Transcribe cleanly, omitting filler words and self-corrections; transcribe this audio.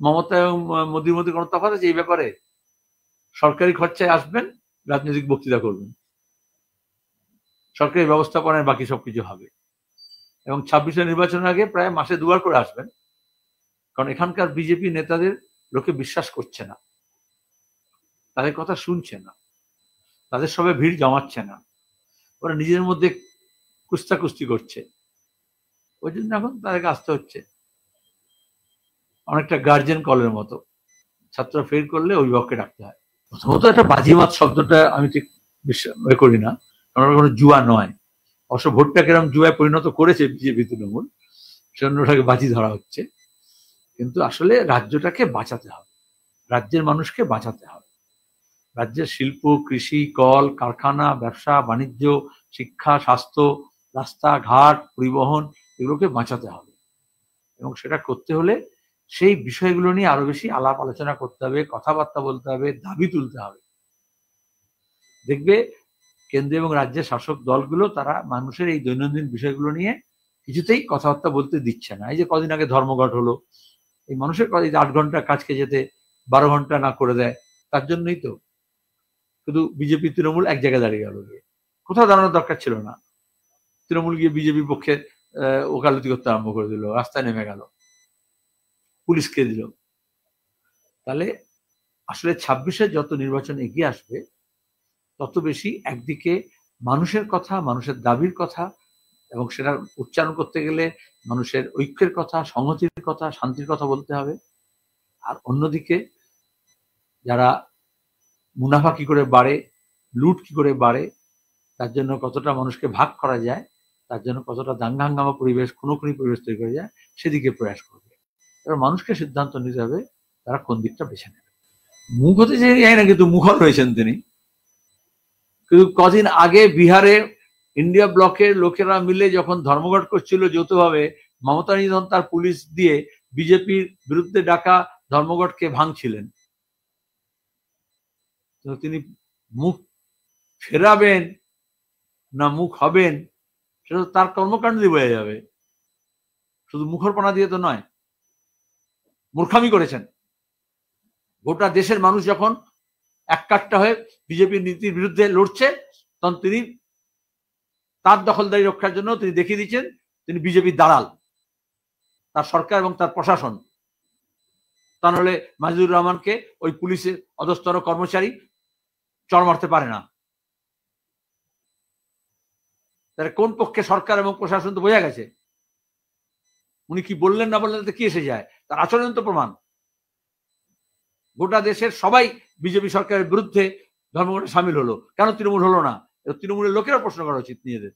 মমতা এবং মোদির মধ্যে কোনো তফাৎ আছে এই ব্যাপারে? সরকারি খরচায় আসবেন, রাজনৈতিক বক্তৃতা করবেন, সরকারি ব্যবস্থাপনায় বাকি সবকিছু হবে। এবং 26-এর নির্বাচনের আগে প্রায় মাসে 2 বার করে আসবেন, কারণ এখানকার বিজেপি নেতাদের লোকে বিশ্বাস করছে না, তাদের কথা শুনছে না, তাদের সবাই ভিড় জমাচ্ছে না, ওরা নিজের মধ্যে কুস্তাকুস্তি করছে। ওই জন্য এখন তাদেরকে আসতে হচ্ছে, অনেকটা গার্জেন কলের মতো। ছাত্র ফেল করলে অভিভাবককে ডাকতে হয়। প্রথমত একটা বাজিমাত শব্দটা আমি ঠিক বিশ্বাস করি না, কারণ কোনো জুয়া নয়। অবশ্য ভোটটা কিরকম জুয়ায় পরিণত করেছে বিজেপি তৃণমূল, সেজন্য ওটাকে বাজি ধরা হচ্ছে। কিন্তু আসলে রাজ্যটাকে বাঁচাতে হবে, রাজ্যের মানুষকে বাঁচাতে হবে। রাজ্যের শিল্প, কৃষি, কল কারখানা, ব্যবসা বাণিজ্য, শিক্ষা, স্বাস্থ্য, রাস্তাঘাট, পরিবহন, এগুলোকে বাঁচাতে হবে। এবং সেটা করতে হলে সেই বিষয়গুলো নিয়ে আরো বেশি আলাপ আলোচনা করতে হবে, কথাবার্তা বলতে হবে, দাবি তুলতে হবে। দেখবে কেন্দ্র এবং রাজ্যের শাসক দলগুলো তারা মানুষের এই দৈনন্দিন বিষয়গুলো নিয়ে কিছুতেই কথাবার্তা বলতে দিচ্ছে না। এই যে কদিন আগে ধর্মঘট হলো, এই মানুষের 8 ঘন্টা কাজকে যেতে 12 ঘন্টা না করে দেয়, তার জন্যই তো। শুধু বিজেপি তৃণমূল এক জায়গায় দাঁড়িয়ে গেল, কোথাও দাঁড়ানোর দরকার ছিল না। তৃণমূল গিয়ে বিজেপির পক্ষে ওকালতি করতে আরম্ভ করে দিল, রাস্তায় নেমে গেল, পুলিশকে দিল। তাহলে আসলে 26-এ যত নির্বাচন এগিয়ে আসবে তত বেশি একদিকে মানুষের কথা, মানুষের দাবির কথা, এবং সেটা উচ্চারণ করতে গেলে মানুষের ঐক্যের কথা, সংহতির কথা, শান্তির কথা বলতে হবে। আর অন্যদিকে যারা মুনাফা কি করে বাড়ে, লুট কি করে বাড়ে, তার জন্য কতটা মানুষকে ভাগ করা যায়, তার জন্য কতটা দাঙ্গা হাঙ্গামা পরিবেশ, খুনোখুনি পরিবেশ তৈরি করা যায়, সেদিকে প্রয়াস করবে। এবার মানুষকে সিদ্ধান্ত নিতে হবে তারা কোন দিকটা বেছে নেবে। মুখ হতে চাই না, কিন্তু মুখর হয়েছেন তিনি। কিন্তু কদিন আগে বিহারে ইন্ডিয়া ব্লকের লোকেরা মিলে যখন ধর্মঘট করছিল যৌথভাবে, মমতা নিধন তার পুলিশ দিয়ে বিজেপির বিরুদ্ধে ডাকা ধর্মঘটকে ভাঙছিলেন। তো তিনি মুখ ফেরাবেন না মুখ হবেন, সেটা তার কর্মকাণ্ড দিয়ে বোঝা যাবে, শুধু মুখরপনা দিয়ে তো নয়। মূর্খামি করেছেন। গোটা দেশের মানুষ যখন এককাট্টা হয়ে বিজেপির নীতির বিরুদ্ধে লড়ছে, তখন তিনি তার দখলদারি রক্ষার জন্য তিনি দেখিয়ে দিচ্ছেন তিনি বিজেপির দালাল, তার সরকার এবং তার প্রশাসন। তা নাহলে মাজিদুর রহমানকে ওই পুলিশের অধস্তন কর্মচারী চড় মারতে পারে না। তাহলে কোন পক্ষে সরকার এবং প্রশাসন তো বোঝা গেছে। উনি কি বললেন না বললেন কি এসে যায়, তার আচরণ তো প্রমাণ। গোটা দেশের সবাই বিজেপি সরকারের বিরুদ্ধে ধর্মঘটে সামিল হলো, কেন তৃণমূল হলো না? তৃণমূলের লোকেরা প্রশ্ন করা উচিত নিজেদের।